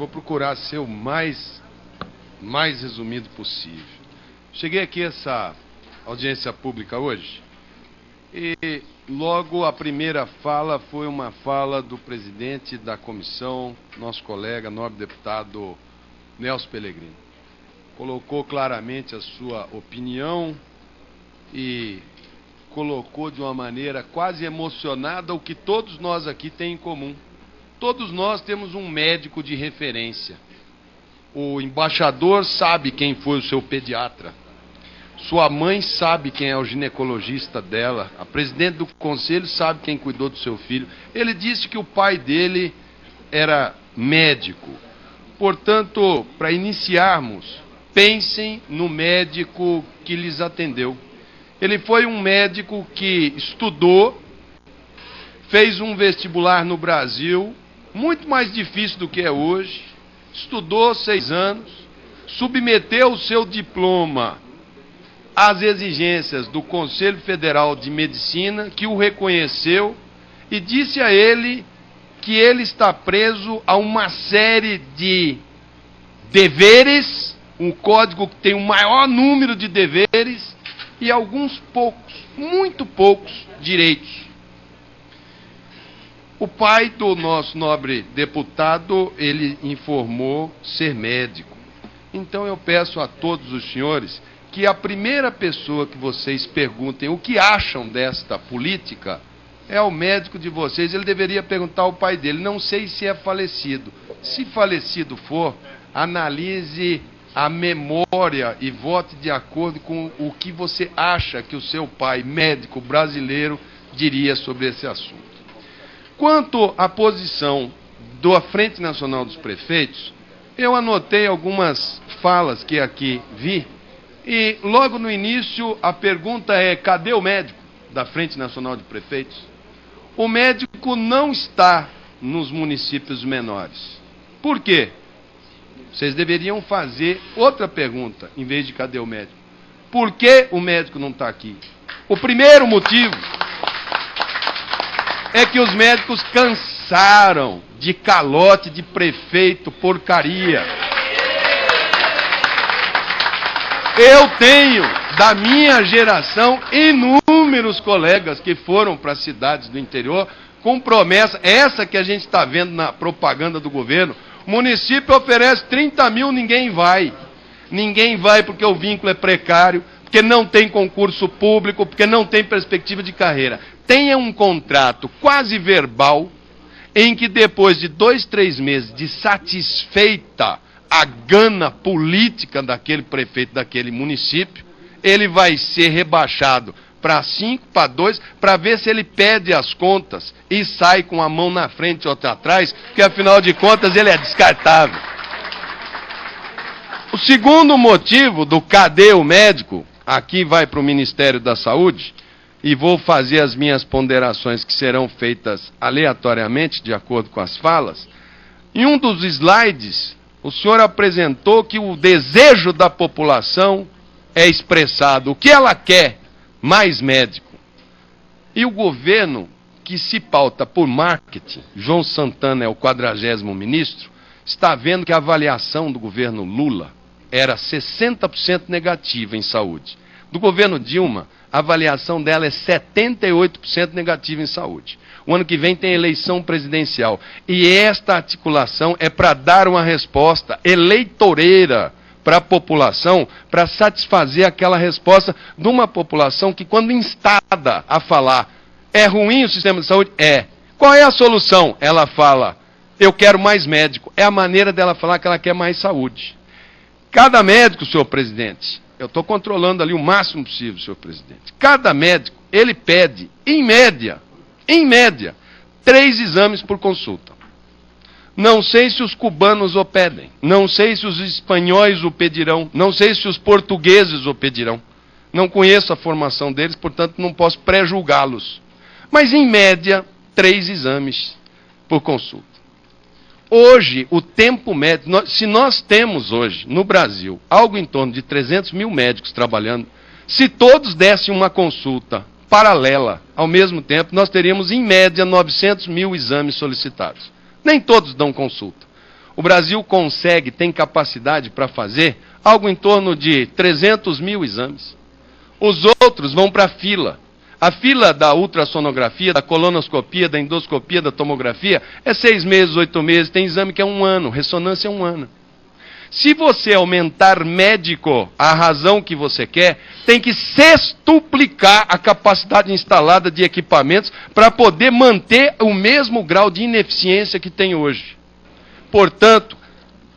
vou procurar ser o mais resumido possível. Cheguei aqui a essa audiência pública hoje e logo a primeira fala foi uma fala do presidente da comissão, nosso colega, nobre deputado Nelson Pellegrino. Colocou claramente a sua opinião e colocou de uma maneira quase emocionada o que todos nós aqui temos em comum. Todos nós temos um médico de referência. O embaixador sabe quem foi o seu pediatra. Sua mãe sabe quem é o ginecologista dela. A presidente do conselho sabe quem cuidou do seu filho. Ele disse que o pai dele era médico. Portanto, para iniciarmos, pensem no médico que lhes atendeu. Ele foi um médico que estudou, fez um vestibular no Brasil, muito mais difícil do que é hoje, estudou 6 anos, submeteu o seu diploma às exigências do Conselho Federal de Medicina, que o reconheceu e disse a ele que ele está preso a uma série de deveres, um código que tem o maior número de deveres, e alguns poucos, muito poucos, direitos. O pai do nosso nobre deputado, ele informou ser médico. Então eu peço a todos os senhores que a primeira pessoa que vocês perguntem o que acham desta política é o médico de vocês. Ele deveria perguntar ao pai dele, não sei se é falecido. Se falecido for, analise a memória e vote de acordo com o que você acha que o seu pai, médico brasileiro, diria sobre esse assunto. Quanto à posição da Frente Nacional dos Prefeitos, eu anotei algumas falas que aqui vi, e logo no início a pergunta é, cadê o médico da Frente Nacional de Prefeitos? O médico não está nos municípios menores. Por quê? Vocês deveriam fazer outra pergunta, em vez de cadê o médico? Por que o médico não está aqui? O primeiro motivo é que os médicos cansaram de calote de prefeito porcaria. Eu tenho, da minha geração, inúmeros colegas que foram para cidades do interior com promessa, essa que a gente está vendo na propaganda do governo. O município oferece 30 mil, ninguém vai. Ninguém vai porque o vínculo é precário, porque não tem concurso público, porque não tem perspectiva de carreira. Tenha um contrato quase verbal, em que depois de 2, 3 meses de satisfeita a gana política daquele prefeito daquele município, ele vai ser rebaixado para 5, para 2, para ver se ele pede as contas e sai com a mão na frente e outra atrás, porque afinal de contas ele é descartável. O segundo motivo do cadê o médico, aqui vai para o Ministério da Saúde, e vou fazer as minhas ponderações que serão feitas aleatoriamente, de acordo com as falas. Em um dos slides, o senhor apresentou que o desejo da população é expressado. O que ela quer? Mais médico. E o governo, que se pauta por marketing, João Santana é o 40º ministro, está vendo que a avaliação do governo Lula era 60% negativa em saúde. Do governo Dilma, a avaliação dela é 78% negativa em saúde. O ano que vem tem eleição presidencial. E esta articulação é para dar uma resposta eleitoreira para a população, para satisfazer aquela resposta de uma população que, quando instada a falar, é ruim o sistema de saúde? É. Qual é a solução? Ela fala, eu quero mais médico. É a maneira dela falar que ela quer mais saúde. Cada médico, senhor presidente, eu estou controlando ali o máximo possível, senhor presidente, cada médico, ele pede, em média, 3 exames por consulta. Não sei se os cubanos o pedem, não sei se os espanhóis o pedirão, não sei se os portugueses o pedirão. Não conheço a formação deles, portanto não posso pré-julgá-los. Mas, em média, 3 exames por consulta. Hoje, o tempo médio, se nós temos hoje, no Brasil, algo em torno de 300 mil médicos trabalhando, se todos dessem uma consulta paralela ao mesmo tempo, nós teríamos, em média, 900 mil exames solicitados. Nem todos dão consulta. O Brasil tem capacidade para fazer algo em torno de 300 mil exames. Os outros vão para a fila. A fila da ultrassonografia, da colonoscopia, da endoscopia, da tomografia é 6 meses, 8 meses, tem exame que é 1 ano, ressonância é 1 ano. Se você aumentar médico a razão que você quer, tem que sextuplicar a capacidade instalada de equipamentos para poder manter o mesmo grau de ineficiência que tem hoje. Portanto,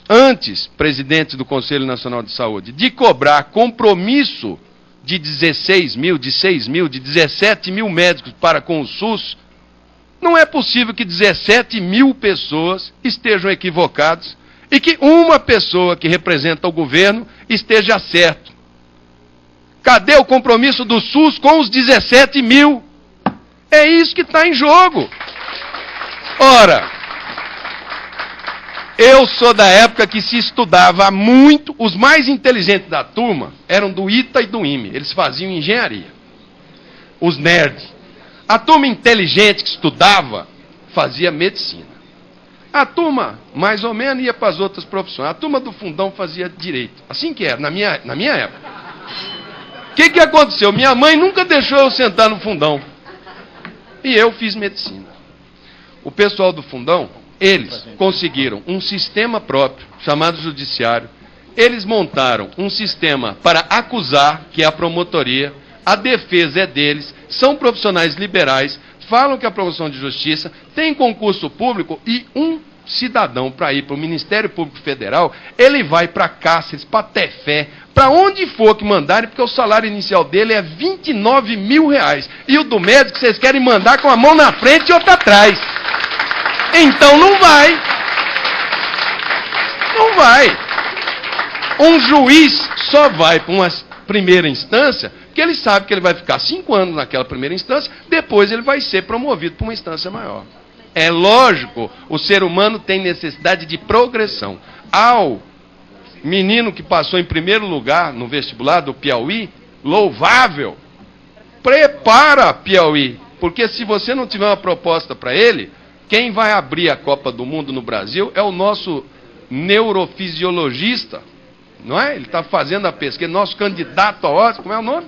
antes, presidente do Conselho Nacional de Saúde, de cobrar compromisso de 16 mil, de 6 mil, de 17 mil médicos para com o SUS, não é possível que 17 mil pessoas estejam equivocadas e que uma pessoa que representa o governo esteja certo. Cadê o compromisso do SUS com os 17 mil? É isso que está em jogo. Ora, eu sou da época que se estudava muito, os mais inteligentes da turma eram do ITA e do IME, eles faziam engenharia. Os nerds. A turma inteligente que estudava fazia medicina. A turma, mais ou menos, ia para as outras profissões. A turma do fundão fazia direito. Assim que era, na minha época. O que aconteceu? Minha mãe nunca deixou eu sentar no fundão. E eu fiz medicina. O pessoal do fundão, eles conseguiram um sistema próprio, chamado judiciário. Eles montaram um sistema para acusar, que é a promotoria. A defesa é deles. São profissionais liberais. Falam que é a promoção de justiça. Tem concurso público e um cidadão para ir para o Ministério Público Federal, ele vai para Cáceres, para Tefé, para onde for que mandarem, porque o salário inicial dele é 29 mil reais. E o do médico vocês querem mandar com a mão na frente e outra atrás. Então não vai. Não vai. Um juiz só vai para uma primeira instância, porque ele sabe que ele vai ficar 5 anos naquela primeira instância, depois ele vai ser promovido para uma instância maior. É lógico, o ser humano tem necessidade de progressão. Ao menino que passou em primeiro lugar no vestibular do Piauí, louvável, prepara Piauí, porque se você não tiver uma proposta para ele, quem vai abrir a Copa do Mundo no Brasil é o nosso neurofisiologista, não é? Ele está fazendo a pesquisa, nosso candidato a Oscar, como é o nome?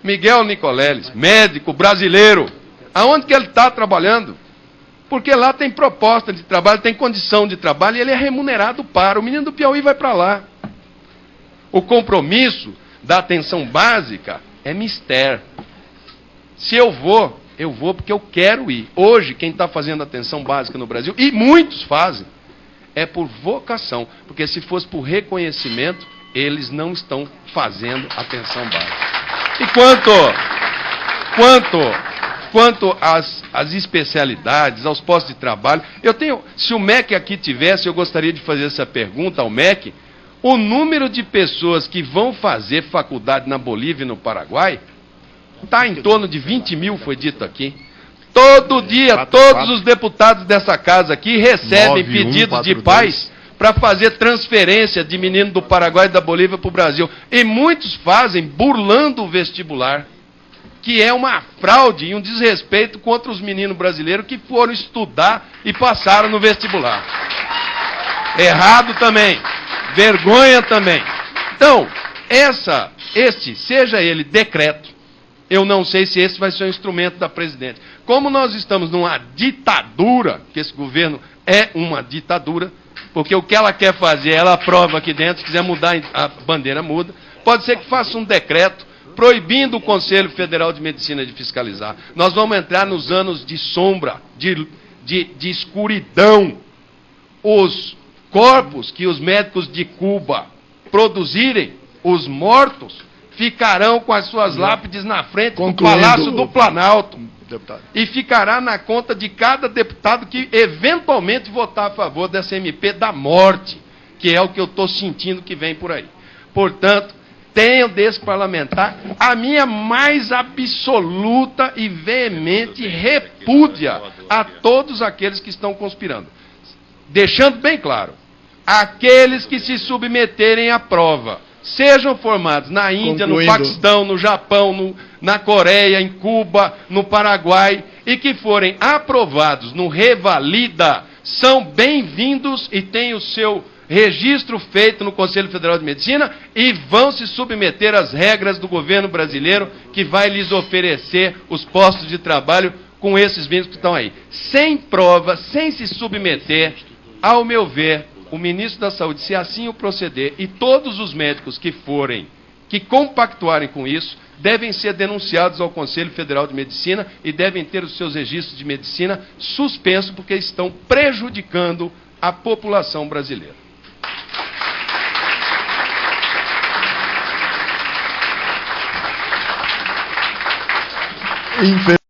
Miguel Nicoleles, médico brasileiro. Aonde que ele está trabalhando? Porque lá tem proposta de trabalho, tem condição de trabalho e ele é remunerado para. O menino do Piauí vai para lá. O compromisso da atenção básica é mistério. Se eu vou porque eu quero ir. Hoje, quem está fazendo atenção básica no Brasil, e muitos fazem, é por vocação. Porque se fosse por reconhecimento, eles não estão fazendo atenção básica. E quanto às especialidades, aos postos de trabalho, se o MEC aqui tivesse, eu gostaria de fazer essa pergunta ao MEC, o número de pessoas que vão fazer faculdade na Bolívia e no Paraguai está em torno de 20 mil, foi dito aqui. Todo dia, todos os deputados dessa casa aqui recebem pedidos de pais para fazer transferência de menino do Paraguai e da Bolívia para o Brasil. E muitos fazem burlando o vestibular, que é uma fraude e um desrespeito contra os meninos brasileiros que foram estudar e passaram no vestibular. Errado também. Vergonha também. Então, seja ele decreto, eu não sei se esse vai ser o instrumento da presidente. Como nós estamos numa ditadura, que esse governo é uma ditadura, porque o que ela quer fazer, ela aprova aqui dentro, se quiser mudar a bandeira, muda. Pode ser que faça um decreto proibindo o Conselho Federal de Medicina de fiscalizar. Nós vamos entrar nos anos de sombra, de escuridão. Os corpos que os médicos de Cuba produzirem, os mortos, ficarão com as suas lápides na frente do Palácio do Planalto. Deputado. E ficará na conta de cada deputado que eventualmente votar a favor dessa MP da morte, que é o que eu estou sentindo que vem por aí. Portanto, tenho desse parlamentar a minha mais absoluta e veemente repúdia a todos aqueles que estão conspirando. Deixando bem claro, aqueles que se submeterem à prova, sejam formados na Índia, no Paquistão, no Japão, na Coreia, em Cuba, no Paraguai, e que forem aprovados no Revalida, são bem-vindos e têm o seu registro feito no Conselho Federal de Medicina e vão se submeter às regras do governo brasileiro, que vai lhes oferecer os postos de trabalho com esses médicos que estão aí. Sem prova, sem se submeter, ao meu ver, o ministro da Saúde, se assim o proceder, e todos os médicos que compactuarem com isso, devem ser denunciados ao Conselho Federal de Medicina e devem ter os seus registros de medicina suspensos, porque estão prejudicando a população brasileira.